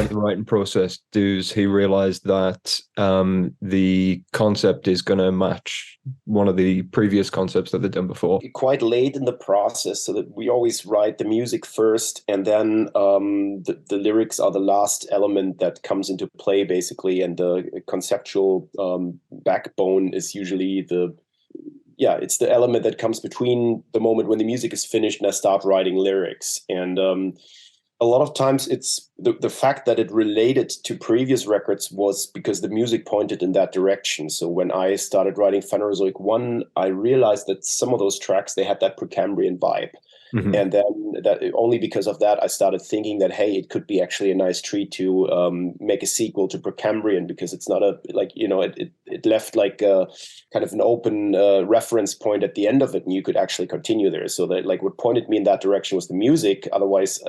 throughout the writing process does he realize that the concept is going to match one of the previous concepts that they've done before? Quite late in the process, so that we always write the music first, and then the lyrics are the last element that comes into play, basically, and the conceptual backbone is usually it's the element that comes between the moment when the music is finished and I start writing lyrics. And a lot of times it's the fact that it related to previous records was because the music pointed in that direction. So when I started writing Phanerozoic 1, I realized that some of those tracks, they had that Precambrian vibe. Mm-hmm. And then that only because of that, I started thinking that, hey, it could be actually a nice treat to make a sequel to Precambrian, because it's not it left like a kind of an open reference point at the end of it, and you could actually continue there. So that, like, what pointed me in that direction was the music. Otherwise,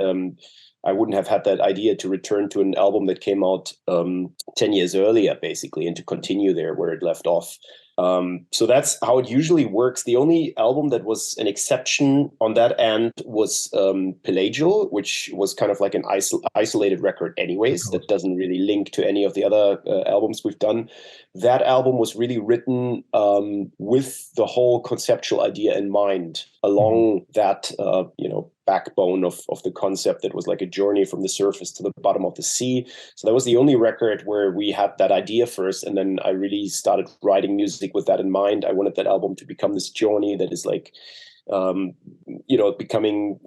I wouldn't have had that idea to return to an album that came out 10 years earlier, basically, and to continue there where it left off. So that's how it usually works. The only album that was an exception on that end was Pelagial, which was kind of like an isolated record anyways, that doesn't really link to any of the other albums we've done. That album was really written with the whole conceptual idea in mind, along that, backbone of the concept that was like a journey from the surface to the bottom of the sea. So that was the only record where we had that idea first, and then I really started writing music with that in mind. I wanted that album to become this journey that is like, becoming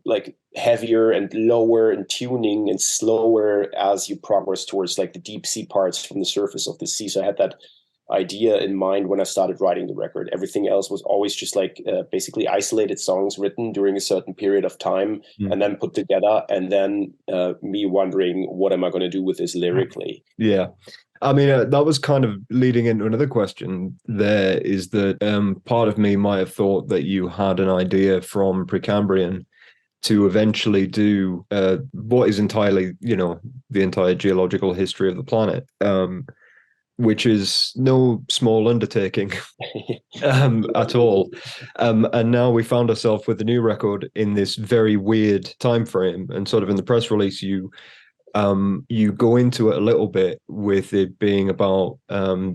like heavier and lower in tuning and slower as you progress towards like the deep sea parts from the surface of the sea. So I had that idea in mind when I started writing the record. Everything else was always just like basically isolated songs written during a certain period of time and then put together, and then me wondering, what am I going to do with this lyrically? Yeah. I mean, that was kind of leading into another question there, is that part of me might have thought that you had an idea from Precambrian to eventually do what is entirely, the entire geological history of the planet, which is no small undertaking at all. And now we found ourselves with the new record in this very weird time frame. And sort of in the press release, you go into it a little bit with it being about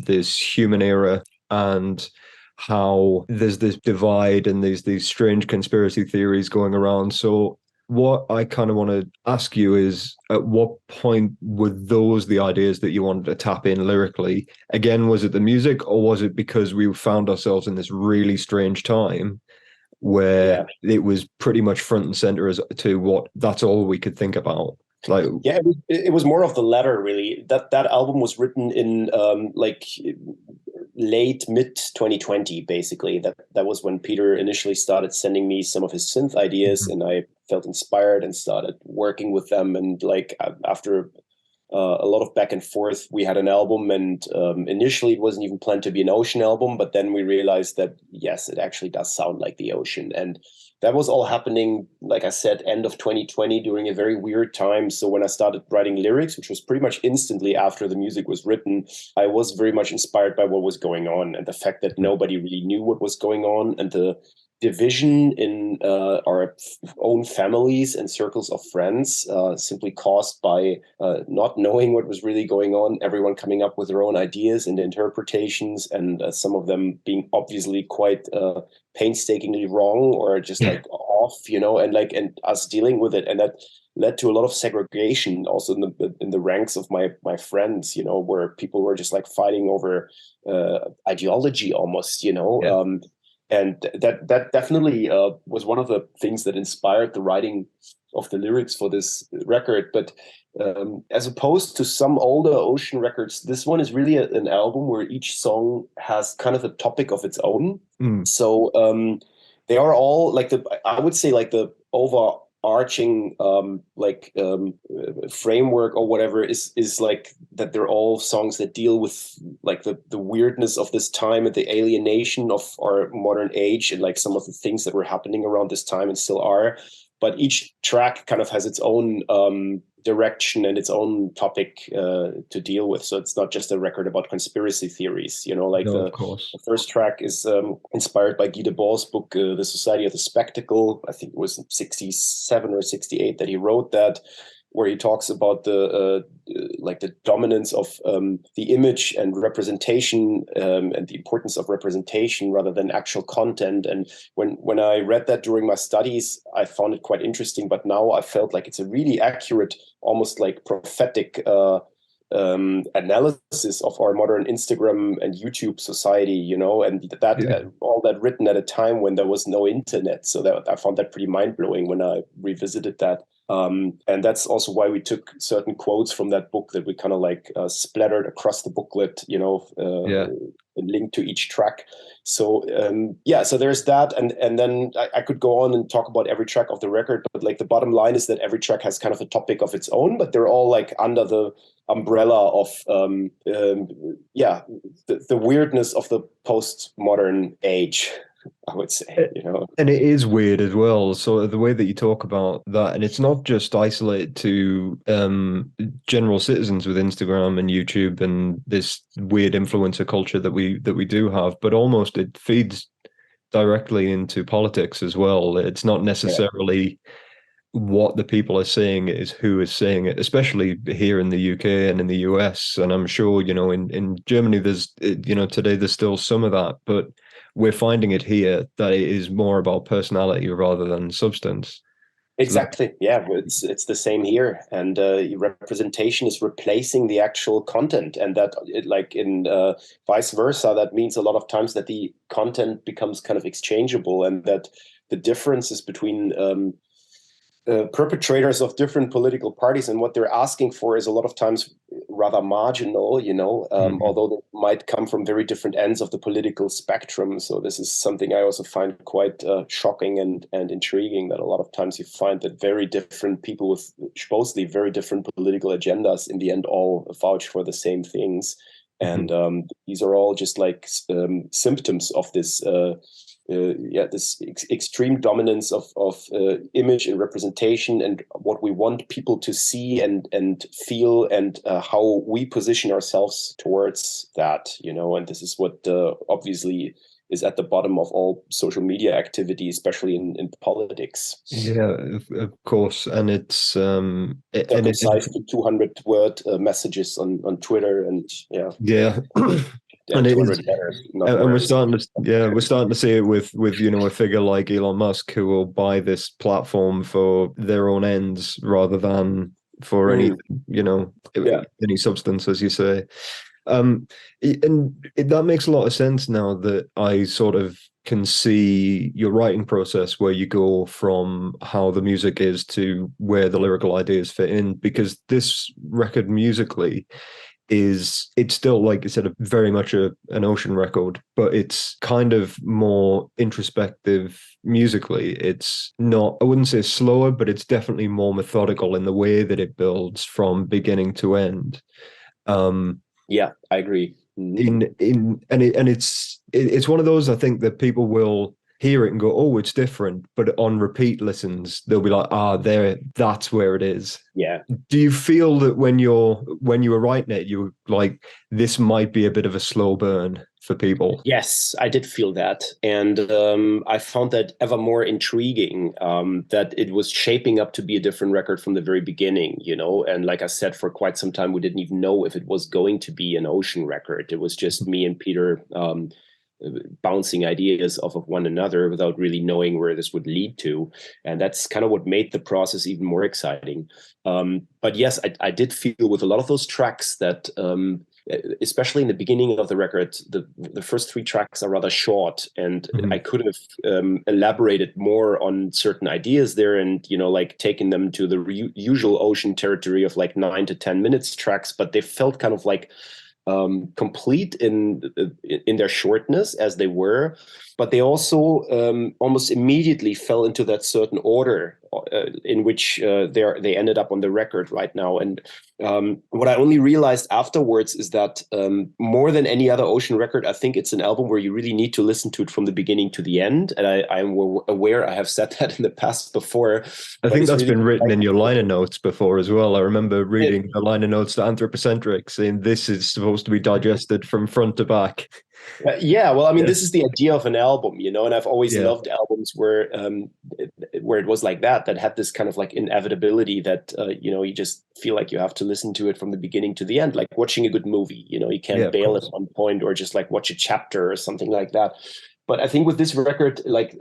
this human era and how there's this divide and there's these strange conspiracy theories going around. So what I kind of want to ask you is, at what point were those the ideas that you wanted to tap in lyrically? Again, was it the music, or was it because we found ourselves in this really strange time where it was pretty much front and center as to what that's all we could think about? Like, yeah, it was more of the latter, really. That album was written in late mid 2020, basically. That was when Peter initially started sending me some of his synth ideas, and I felt inspired and started working with them. And like after a lot of back and forth, we had an album, and initially it wasn't even planned to be an ocean album, but then we realized that yes, it actually does sound like the ocean. And that was all happening, like I said, end of 2020, during a very weird time. So when I started writing lyrics, which was pretty much instantly after the music was written, I was very much inspired by what was going on, and the fact that nobody really knew what was going on, and the division in our own families and circles of friends, simply caused by not knowing what was really going on, everyone coming up with their own ideas and interpretations, and some of them being obviously quite painstakingly wrong or just like off, and us dealing with it. And that led to a lot of segregation also in the ranks of my friends, where people were just like fighting over ideology almost, and that definitely was one of the things that inspired the writing of the lyrics for this record. But as opposed to some older ocean records, this one is really an album where each song has kind of a topic of its own. So they are all like I would say like the overarching framework or whatever is like that they're all songs that deal with like the weirdness of this time and the alienation of our modern age, and like some of the things that were happening around this time and still are. But each track kind of has its own direction and its own topic to deal with. So it's not just a record about conspiracy theories, the first track is inspired by Guy Debord's book, The Society of the Spectacle. I think it was 67 or 68 that he wrote that. where he talks about the like the dominance of the image and representation, and the importance of representation rather than actual content. And when I read that during my studies, I found it quite interesting. But now I felt like it's a really accurate, almost like prophetic analysis of our modern Instagram and YouTube society, you know, and that all that written at a time when there was no internet. So that I found that pretty mind blowing when I revisited that. And that's also why we took certain quotes from that book that we kind of like splattered across the booklet, you know, linked to each track. So so there's that, and then I could go on and talk about every track of the record, but like the bottom line is that every track has kind of a topic of its own, but they're all like under the umbrella of the weirdness of the postmodern age, I would say, you know. And it is weird as well. So the way that you talk about that, and it's not just isolated to general citizens with Instagram and YouTube and this weird influencer culture that we do have, but almost it feeds directly into politics as well. It's not necessarily what the people are saying, it is who is saying it, especially here in the UK and in the US. And I'm sure, you know, in Germany, there's, you know, today there's still some of that, but we're finding it here that it is more about personality rather than substance. Exactly. Yeah, it's the same here, and representation is replacing the actual content, and that like in vice versa. That means a lot of times that the content becomes kind of exchangeable, and that the differences between perpetrators of different political parties and what they're asking for is a lot of times rather marginal, you know, although they might come from very different ends of the political spectrum. So this is something I also find quite shocking and intriguing, that a lot of times you find that very different people with supposedly very different political agendas in the end all vouch for the same things. And these are all just like symptoms of this this extreme dominance of image and representation, and what we want people to see and feel, and how we position ourselves towards that, you know. And this is what obviously is at the bottom of all social media activity, especially in politics. Yeah, of course. And it's size to 200-word messages on Twitter, and yeah. And it is, and we're starting to see it with you know, a figure like Elon Musk, who will buy this platform for their own ends rather than for any, you know, any substance, as you say. And that makes a lot of sense now that I sort of can see your writing process, where you go from how the music is to where the lyrical ideas fit in, because this record musically it's still, like I said, very much an Ocean record, but it's kind of more introspective musically. It's not, I wouldn't say slower, but it's definitely more methodical in the way that it builds from beginning to end. Yeah, I agree. It's one of those, I think, that people will hear it and go, oh, it's different, but on repeat listens they'll be like, that's where it is. Yeah. Do you feel that when you were writing it, you were like, this might be a bit of a slow burn for people? Yes, I did feel that, and I found that ever more intriguing, that it was shaping up to be a different record from the very beginning, you know. And like I said, for quite some time we didn't even know if it was going to be an Ocean record. It was just me and Peter bouncing ideas off of one another without really knowing where this would lead to. And that's kind of what made the process even more exciting. But yes, I did feel with a lot of those tracks that, especially in the beginning of the record, the first 3 tracks are rather short, and I could have elaborated more on certain ideas there, and, you know, like taken them to the usual Ocean territory of like 9 to 10 minutes tracks, but they felt kind of like complete in their shortness as they were, but they also almost immediately fell into that certain order in which they ended up on the record right now. And what I only realized afterwards is that more than any other Ocean record, I think it's an album where you really need to listen to it from the beginning to the end. And I'm aware I have said that in the past before. I think that's really been written in your liner notes before as well. I remember reading the liner notes to Anthropocentric saying this is supposed to be digested from front to back. Yeah, well, I mean, Yeah. this is the idea of an album, and I've always Yeah. loved albums where it was like that had this kind of like inevitability that you just feel like you have to listen to it from the beginning to the end, like watching a good movie. You Yeah, can't of bail at course. one point or just like watch a chapter or something like that. But I think with this record, like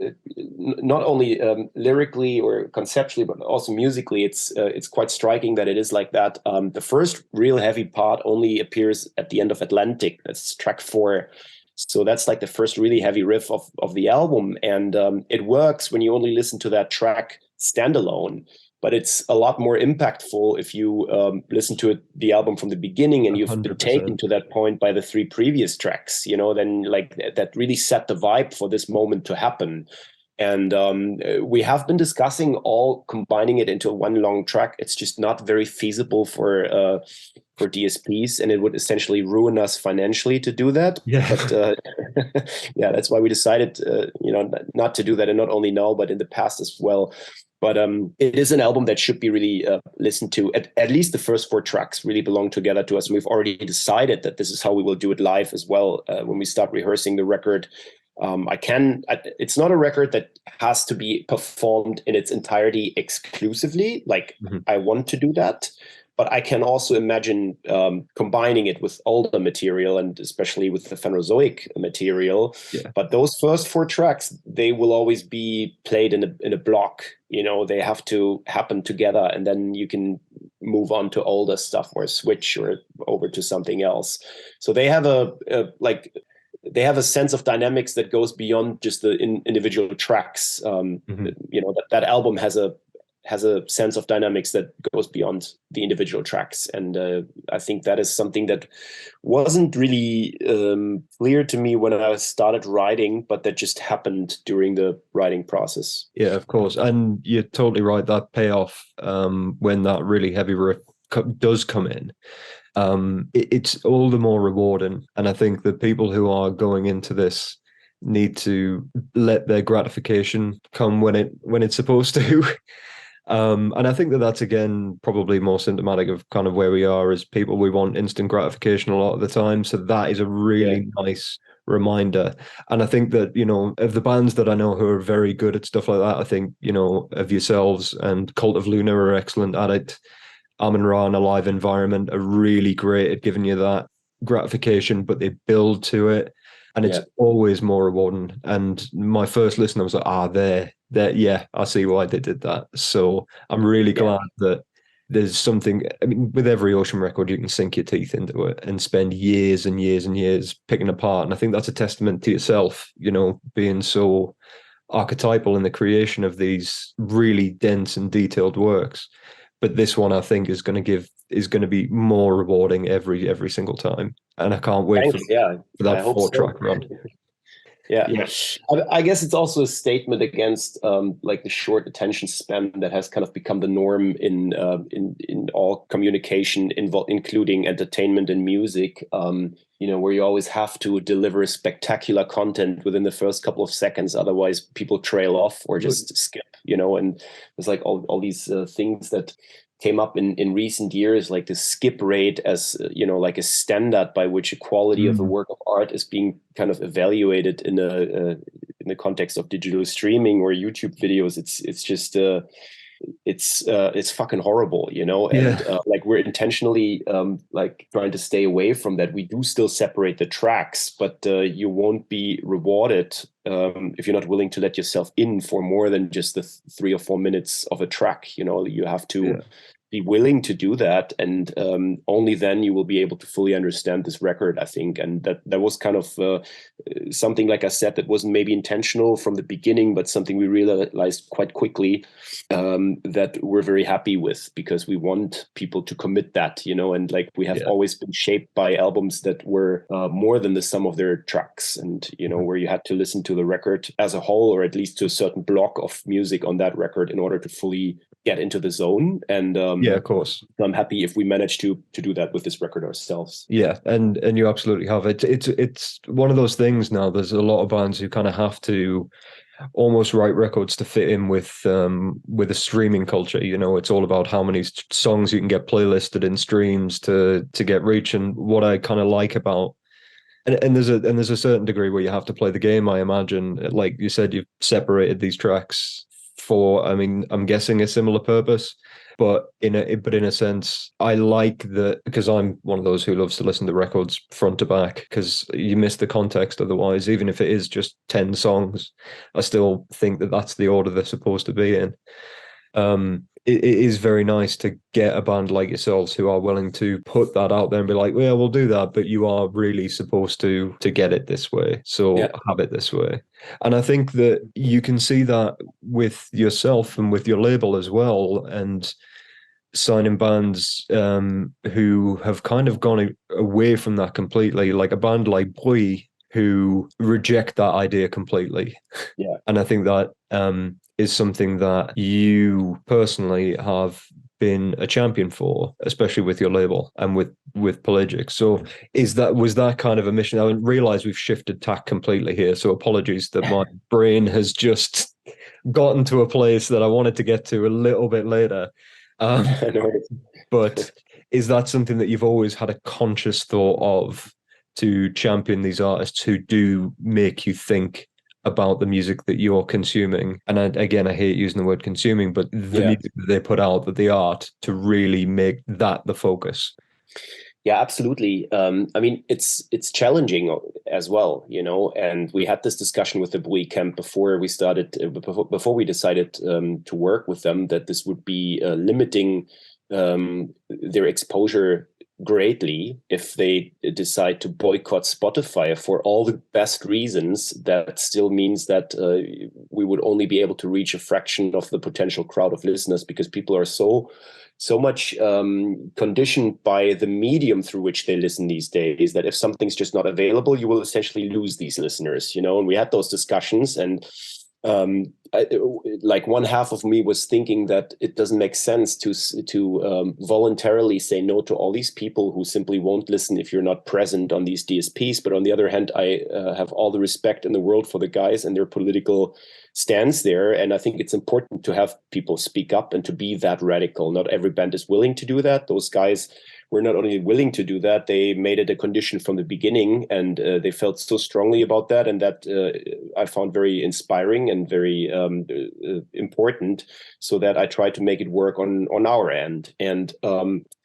not only lyrically or conceptually, but also musically, it's quite striking that it is like that. The first real heavy part only appears at the end of Atlantic. That's track 4. So that's like the first really heavy riff of the album, and it works when you only listen to that track standalone. But it's a lot more impactful if you listen to the album from the beginning and you've been taken 100%. to that point by the 3 previous tracks. Then like that really set the vibe for this moment to happen. And we have been discussing all combining it into one long track. It's just not very feasible for DSPs, and it would essentially ruin us financially to do that. Yeah. But yeah, that's why we decided, not to do that, and not only now, but in the past as well. But it is an album that should be really listened to. At least the first 4 tracks really belong together to us, and we've already decided that this is how we will do it live as well when we start rehearsing the record. It's not a record that has to be performed in its entirety exclusively. Like, Mhm. I want to do that, but I can also imagine combining it with older material, and especially with the Phanerozoic material. Yeah. But those first 4 tracks, they will always be played in a block. They have to happen together, and then you can move on to older stuff or switch or over to something else. So they have they have a sense of dynamics that goes beyond just the individual tracks. Mhm. That album has a sense of dynamics that goes beyond the individual tracks, and I think that is something that wasn't really clear to me when I started writing, but that just happened during the writing process. Yeah, of course. And you're totally right. That payoff, when that really heavy riff does come in, it's all the more rewarding. And I think the people who are going into this need to let their gratification come when it's supposed to. And I think that's again probably more symptomatic of kind of where we are as people. We want instant gratification a lot of the time. So that is a Yeah, really nice reminder. And I think that, of the bands that I know who are very good at stuff like that, I think, of yourselves and Cult of Luna are excellent at it. Amun Ra and a live environment are really great at giving you that gratification, but they build to it. And it's yeah. always more rewarding. And my first listen, I was like, yeah, I see why they did that. So I'm really Yeah. glad that there's something. I mean, with every Ocean record, you can sink your teeth into it and spend years and years and years picking apart. And I think that's a testament to yourself, being so archetypal in the creation of these really dense and detailed works. But this one, I think, is going to be more rewarding every single time, and I can't wait for Thanks. Yeah, I that hope so. 4 track run. Yeah, Yeah. I guess it's also a statement against like the short attention span that has kind of become the norm in all communication, including entertainment and music. Where you always have to deliver spectacular content within the first couple of seconds, otherwise people trail off or just skip. And there's like all these things that came up in recent years, like the skip rate as like a standard by which a quality of a Mm. work of art is being kind of evaluated in the context of digital streaming or YouTube videos. It's just it's fucking horrible, and Yeah. like we're intentionally like trying to stay away from that. We do still separate the tracks, but you won't be rewarded if you're not willing to let yourself in for more than just the 3 or 4 minutes of a track. You have to Yeah. be willing to do that, and only then you will be able to fully understand this record, I think. And that was kind of something, like I said, that wasn't maybe intentional from the beginning, but something we realized quite quickly, that we're very happy with, because we want people to commit that, and like we have Yeah. always been shaped by albums that were more than the sum of their tracks, and where you had to listen to the record as a whole, or at least to a certain block of music on that record in order to fully get into the zone. And Yeah, of course. I'm happy if we manage to do that with this record ourselves. Yeah, and you absolutely have it. It's one of those things now. There's a lot of bands who kind of have to almost write records to fit in with a streaming culture. It's all about how many songs you can get playlisted in streams to get reach. And what I kind of like about And there's a certain degree where you have to play the game, I imagine. Like you said, you've separated these tracks for, I mean, I'm guessing a similar purpose. But in a sense, I like that because I'm one of those who loves to listen to records front to back because you miss the context otherwise. Even if it is just 10 songs, I still think that that's the order they're supposed to be in. It is very nice to get a band like yourselves who are willing to put that out there and be like, well, we'll do that, but you are really supposed to get it this way. So Yeah. have it this way. And I think that you can see that with yourself and with your label as well. And signing bands who have kind of gone away from that completely, like a band like Bruy, who reject that idea completely. Yeah. And I think that is something that you personally have been a champion for, especially with your label and with Pelagic. So was that kind of a mission? I realize we've shifted tack completely here, so apologies that my brain has just gotten to a place that I wanted to get to a little bit later. But is that something that you've always had a conscious thought of, to champion these artists who do make you think about the music that you're consuming? And again, I hate using the word consuming, but the music that they put out, that the art, to really make that the focus. Yeah, absolutely. I mean, it's challenging as well, you know. And we had this discussion with the Bui camp before we started, before we decided to work with them, that this would be limiting their exposure greatly if they decide to boycott Spotify for all the best reasons. That still means that we would only be able to reach a fraction of the potential crowd of listeners, because people are so much conditioned by the medium through which they listen these days, that if something's just not available, you will essentially lose these listeners, you know. And we had those discussions, and like one half of me was thinking that it doesn't make sense to voluntarily say no to all these people who simply won't listen if you're not present on these DSPs. But on the other hand, I have all the respect in the world for the guys and their political stance there. And I think it's important to have people speak up and to be that radical. Not every band is willing to do that. Those guys were not only willing to do that, they made it a condition from the beginning, and they felt so strongly about that. And that I found very inspiring and very important, so that I tried to make it work on our end. And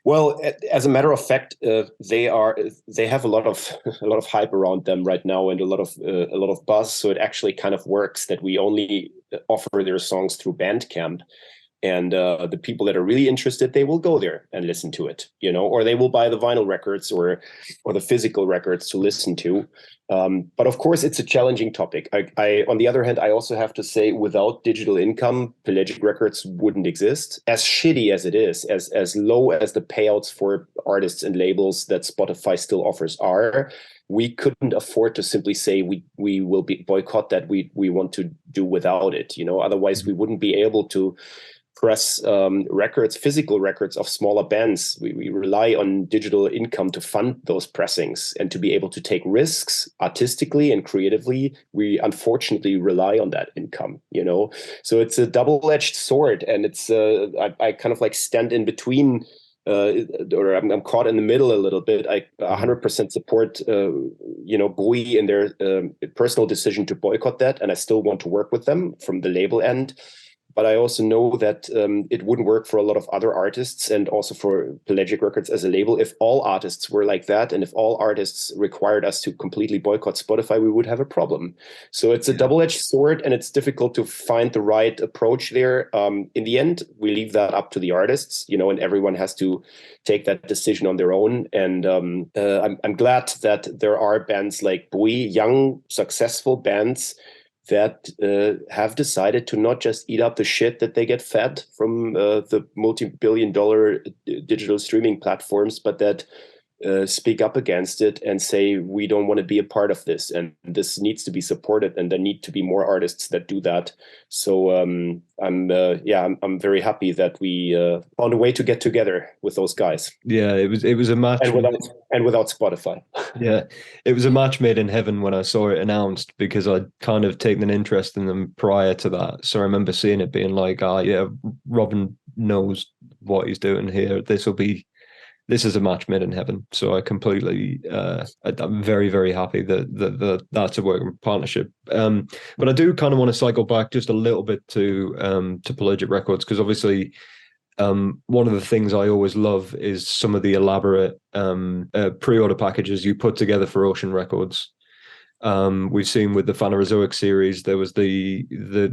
well, as a matter of fact, they have a lot of hype around them right now, and a lot of buzz. So it actually kind of works that we only offer their songs through Bandcamp. And the people that are really interested, they will go there and listen to it, you know, or they will buy the vinyl records or the physical records to listen to. But of course, it's a challenging topic. I on the other hand, I also have to say, without digital income, Pelagic Records wouldn't exist. As shitty as it is, as low as the payouts for artists and labels that Spotify still offers are, we couldn't afford to simply say we will boycott that. We want to do without it, you know. Otherwise, we wouldn't be able to press records, physical records of smaller bands. We rely on digital income to fund those pressings, and to be able to take risks artistically and creatively, we unfortunately rely on that income, you know. So it's a double-edged sword, and it's I kind of like stand in between, or I'm caught in the middle a little bit. I 100% support, you know, Bui in their personal decision to boycott that, and I still want to work with them from the label end. But I also know that it wouldn't work for a lot of other artists, and also for Pelagic Records as a label. If all artists were like that, and if all artists required us to completely boycott Spotify, we would have a problem. So it's a double-edged sword, and it's difficult to find the right approach there. In the end, we leave that up to the artists, you know, and everyone has to take that decision on their own. And I'm glad that there are bands like Bui, young, successful bands, that have decided to not just eat up the shit that they get fed from the multi-billion-dollar digital streaming platforms, but that speak up against it and say, we don't want to be a part of this, and this needs to be supported, and there need to be more artists that do that. So I'm very happy that we found a way to get together with those guys. Yeah, it was a match, and without Spotify. Yeah, it was a match made in heaven when I saw it announced, because I'd kind of taken an interest in them prior to that. So I remember seeing it being like, yeah, Robin knows what he's doing here. This will be this is a match made in heaven. So I completely, I'm very, very happy that that's a working partnership. But I do kind of want to cycle back just a little bit to Pelagic Records, because obviously one of the things I always love is some of the elaborate pre-order packages you put together for Ocean Records. We've seen with the Phanerozoic series, there was the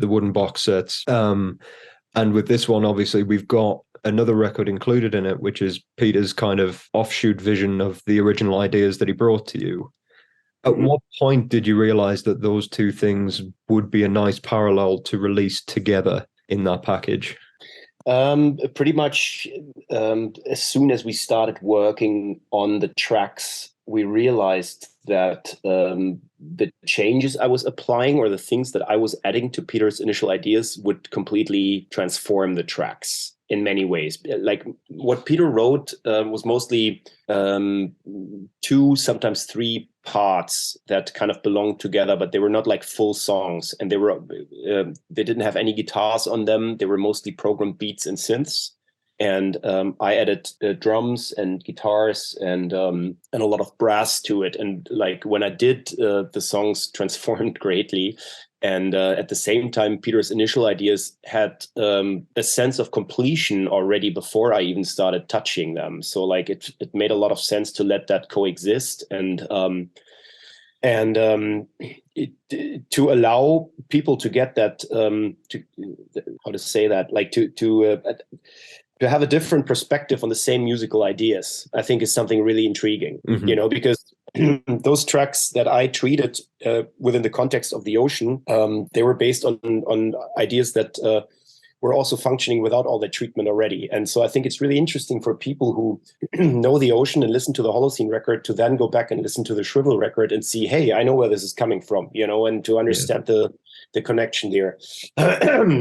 wooden box sets. And with this one, obviously, we've got another record included in it, which is Peter's kind of offshoot vision of the original ideas that he brought to you. At what point did you realize that those two things would be a nice parallel to release together in that package? Pretty much as soon as we started working on the tracks, we realized that the changes I was applying, or the things that I was adding to Peter's initial ideas, would completely transform the tracks in many ways. Like what Peter wrote was mostly 2, sometimes 3 parts that kind of belonged together, but they were not like full songs, and they didn't have any guitars on them. They were mostly programmed beats and synths. And I added drums and guitars and a lot of brass to it. And like when I did, the songs transformed greatly. And at the same time, Peter's initial ideas had a sense of completion already before I even started touching them. So like it made a lot of sense to let that coexist, and to allow people to get that, how to say that, like to have a different perspective on the same musical ideas, I think is something really intriguing, because those tracks that I treated within the context of the Ocean, they were based on ideas that were also functioning without all that treatment already. And so I think it's really interesting for people who know the Ocean and listen to the Holocene record to then go back and listen to the Shrivel record and see, hey, I know where this is coming from, and to understand the connection there.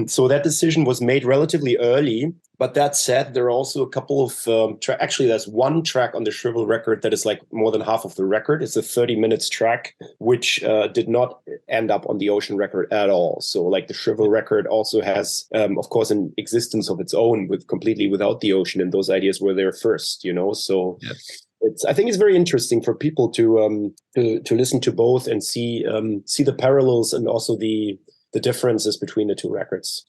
So that decision was made relatively early. But that said, there are also a couple of actually, there's one track on the Shrivel record that is like more than half of the record. It's a 30 minutes track, which did not end up on the Ocean record at all. So like the Shrivel record also has, of course, an existence of its own, completely without the Ocean, and those ideas were there first, So I think it's very interesting for people to listen to both and see the parallels and also the differences between the two records.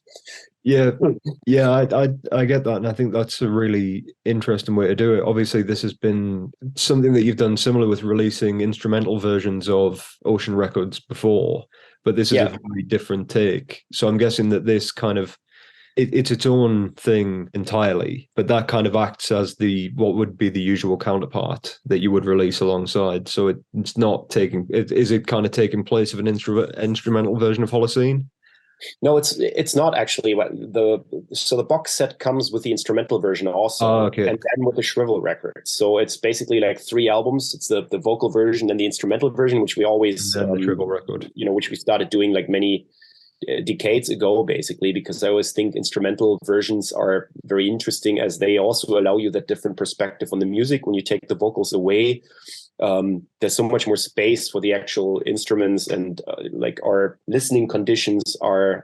Yeah, I get that, and I think that's a really interesting way to do it. Obviously, this has been something that you've done similar with releasing instrumental versions of Ocean records before, but this is a very different take. So I'm guessing that this kind of it's its own thing entirely, but that kind of acts as what would be the usual counterpart that you would release alongside. So it's not taking is it kind of taking place of an instrumental version of Holocene? No, it's not actually. The box set comes with the instrumental version also, and then with the Shrivel record. So it's basically like 3 albums. It's the vocal version and the instrumental version, which we always the Shrivel record, which we started doing like many decades ago, basically, because I always think instrumental versions are very interesting, as they also allow you that different perspective on the music. When you take the vocals away, there's so much more space for the actual instruments, and like our listening conditions are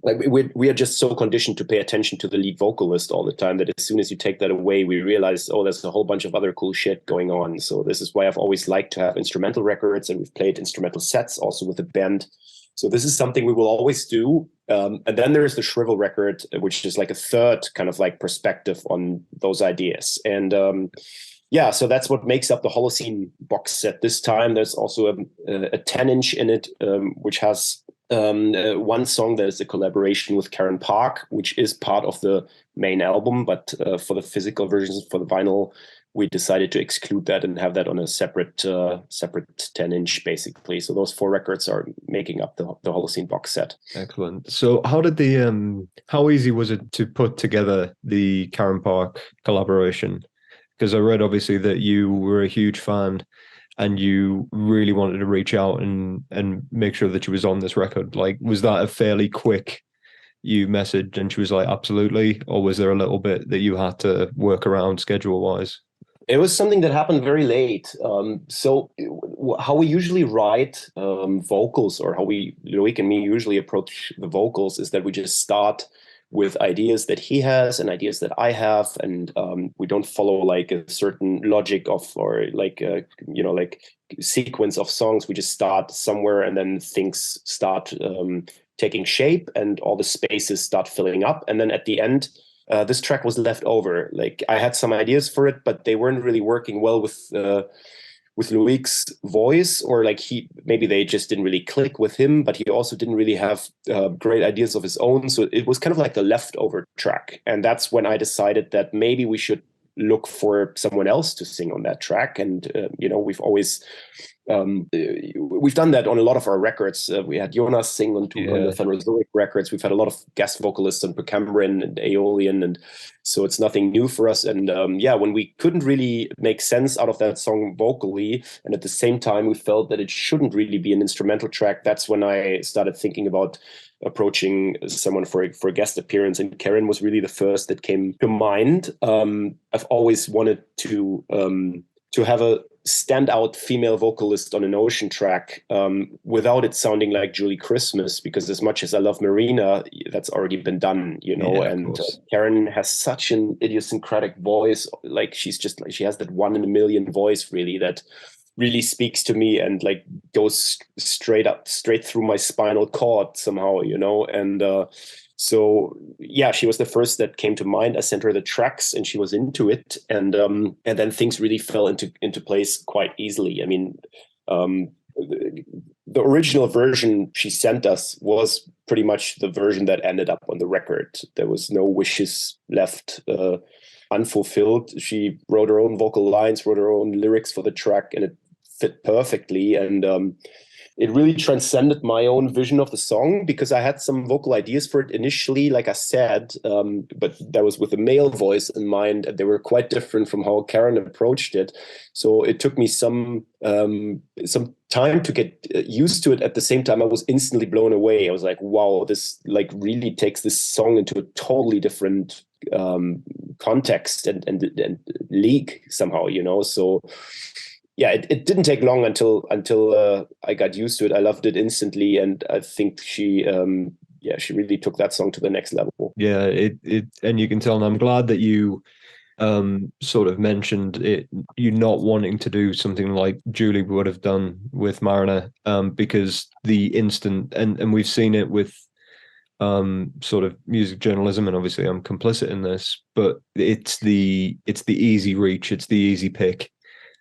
like we are just so conditioned to pay attention to the lead vocalist all the time that as soon as you take that away, we realize, oh, there's a whole bunch of other cool shit going on. So this is why I've always liked to have instrumental records, and we've played instrumental sets also with the band. So this is something we will always do. And then there is the Shrivel record, which is like a third kind of like perspective on those ideas. And so that's what makes up the Holocene box set this time. There's also a 10-inch in it, which has one song that is a collaboration with Karen Park, which is part of the main album. But for the physical versions, for the vinyl, we decided to exclude that and have that on a separate 10-inch, basically. So those 4 records are making up the Holocene box set. Excellent. So how easy was it to put together the Karen Park collaboration? Because I read obviously that you were a huge fan and you really wanted to reach out and make sure that she was on this record. Like, was that a fairly quick, you messaged and she was like, absolutely? Or was there a little bit that you had to work around schedule-wise? It was something that happened very late. So how we usually write vocals, or how Loic and me usually approach the vocals, is that we just start with ideas that he has and ideas that I have, and we don't follow like a certain logic of, or like like sequence of songs. We just start somewhere, and then things start taking shape, and all the spaces start filling up, and then at the end, this track was left over. Like I had some ideas for it, but they weren't really working well with Loic's voice, or like maybe they just didn't really click with him, but he also didn't really have great ideas of his own. So it was kind of like the leftover track. And that's when I decided that maybe we should look for someone else to sing on that track. And, we've always, we've done that on a lot of our records. We had Jonas sing on the Phanerozoic records. We've had a lot of guest vocalists on Precambrian and Aeolian, and so it's nothing new for us. And when we couldn't really make sense out of that song vocally, and at the same time we felt that it shouldn't really be an instrumental track, that's when I started thinking about approaching someone for a guest appearance, and Karen was really the first that came to mind. I've always wanted to have a standout female vocalist on an Ocean track without it sounding like Julie Christmas, because as much as I love Marina, that's already been done, and Karen has such an idiosyncratic voice. Like she has that 1 in a million voice, really, that really speaks to me and like goes straight through my spinal cord somehow, and so yeah, she was the first that came to mind. I sent her the tracks and she was into it, and then things really fell into place quite easily. I mean, the original version she sent us was pretty much the version that ended up on the record. There was no wishes left unfulfilled. She wrote her own vocal lines, wrote her own lyrics for the track, and it fit perfectly. And it really transcended my own vision of the song, because I had some vocal ideas for it initially, like I said, but that was with a male voice in mind, and they were quite different from how Karen approached it. So it took me some time to get used to it. At the same time, I was instantly blown away. I was like, wow, this like really takes this song into a totally different context and league somehow, So yeah, it didn't take long until I got used to it. I loved it instantly, and I think she really took that song to the next level. Yeah, and you can tell, and I'm glad that you sort of mentioned it, you not wanting to do something like Julie would have done with Marina, because the instant, and we've seen it with sort of music journalism, and obviously I'm complicit in this, but it's the easy reach, it's the easy pick.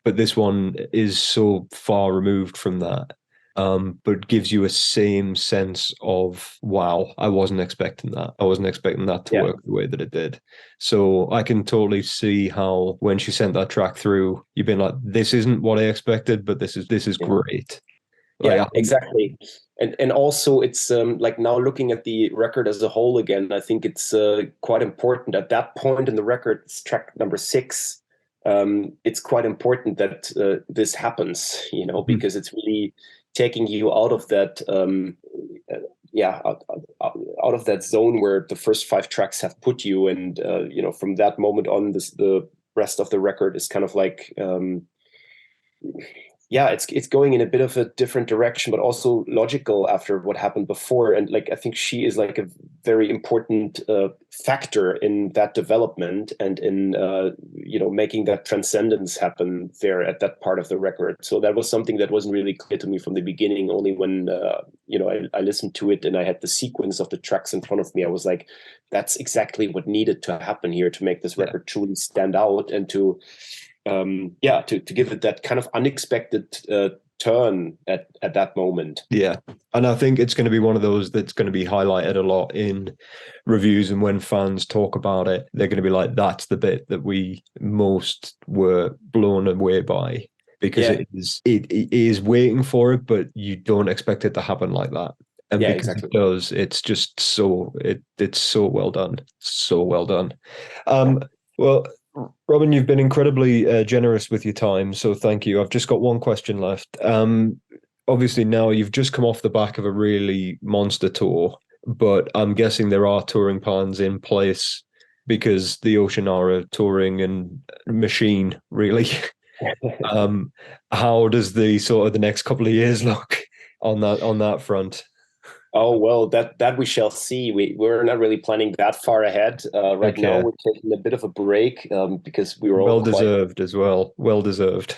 But this one is so far removed from that, but gives you a same sense of, wow, I wasn't expecting that. I wasn't expecting that to work the way that it did. So I can totally see how when she sent that track through, you've been like, this isn't what I expected, but this is great. Yeah, exactly. And also it's like now looking at the record as a whole again, I think it's quite important at that point in the record, it's track number 6. It's quite important that this happens, because it's really taking you out of that, out of that zone where the first 5 tracks have put you, and from that moment on, the rest of the record is kind of like, it's going in a bit of a different direction, but also logical after what happened before. And like, I think she is like a very important factor in that development and in, making that transcendence happen there at that part of the record. So that was something that wasn't really clear to me from the beginning. Only when, I listened to it and I had the sequence of the tracks in front of me, I was like, that's exactly what needed to happen here to make this record truly stand out, and to give it that kind of unexpected turn at that moment. Yeah. And I think it's going to be one of those that's going to be highlighted a lot in reviews, and when fans talk about it, they're going to be like, that's the bit that we most were blown away by, because it is waiting for it, but you don't expect it to happen like that. And because it does, it's just it's so well done. So well done. Well, Robin, you've been incredibly generous with your time, so thank you. I've just got one question left. Obviously, now you've just come off the back of a really monster tour, but I'm guessing there are touring plans in place, because the Ocean are a touring and machine, really. How does the next couple of years look on that front? Oh well, that we shall see. We're not really planning that far ahead. Right now, Okay. we're taking a bit of a break because we were all Well quite. deserved as well. Well deserved.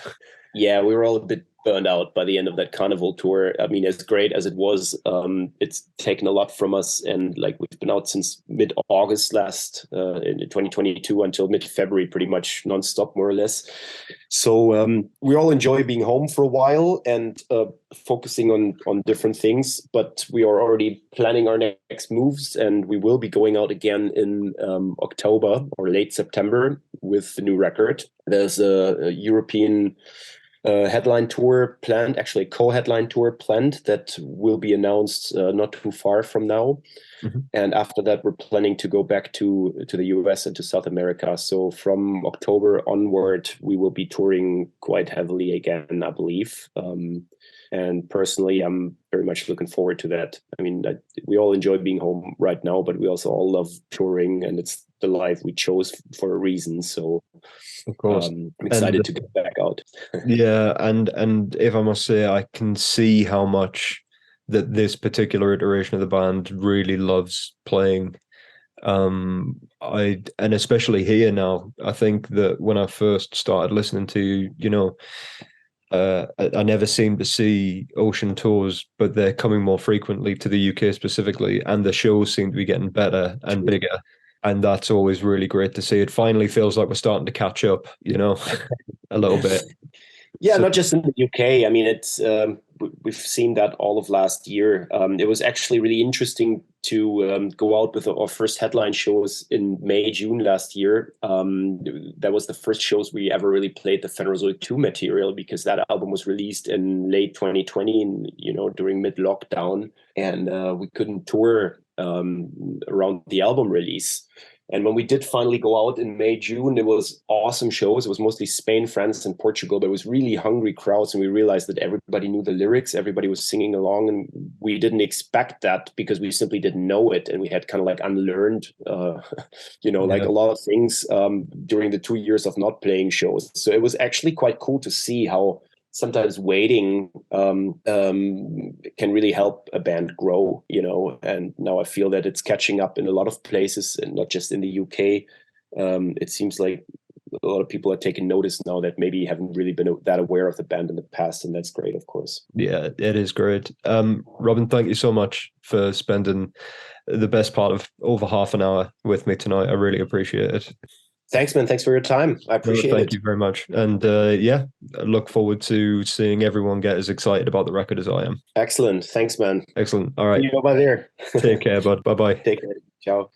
Yeah, we were all a bit burned out by the end of that carnival tour. I mean, as great as it was, it's taken a lot from us. And like we've been out since mid-August last in 2022 until mid-February, pretty much nonstop, more or less. So we all enjoy being home for a while and focusing on different things. But we are already planning our next moves, and we will be going out again in October or late September with the new record. There's a European headline tour planned, actually a co-headline tour planned that will be announced not too far from now. Mhm. And after that, we're planning to go back to the US and to South America. So from October onward, we will be touring quite heavily again, I believe. And personally, I'm very much looking forward to that. I mean, we all enjoy being home right now, but we also all love touring, and it's the life we chose for a reason. So Of course. I'm And excited to get back out. yeah, and if I must say, I can see how much that this particular iteration of the band really loves playing. And especially here now, I think that when I first started listening to, I never seem to see Ocean tours, but they're coming more frequently to the UK specifically, and the shows seem to be getting better and bigger. And that's always really great to see. It finally feels like we're starting to catch up, a little bit. Yeah, So not just in the UK. I mean, it's we've seen that all of last year. It was actually really interesting to go out with our first headline shows in May, June last year. That was the first shows we ever really played the Phanerozoic 2 material because that album was released in late 2020, and during mid lockdown, and we couldn't tour around the album release. And when we did finally go out in May, June, it was awesome shows. It was mostly Spain, France, and Portugal. There was really hungry crowds, and we realized that everybody knew the lyrics. Everybody was singing along, and we didn't expect that because we simply didn't know it, and we had kind of like unlearned, like a lot of things during the 2 years of not playing shows. So it was actually quite cool to see how sometimes waiting can really help a band grow, and now I feel that it's catching up in a lot of places and not just in the UK. It seems like a lot of people are taking notice now that maybe haven't really been that aware of the band in the past, and that's great, of course. yeah, it is great. Robin, thank you so much for spending the best part of over half an hour with me tonight. I really appreciate it. Thanks, man. Thanks for your time. I appreciate Thank it. you very much. And yeah, I look forward to seeing everyone get as excited about the record as I am. Excellent. Thanks, man. Excellent. All right. See you over there. Take care, bud. Bye bye. Take care. Ciao.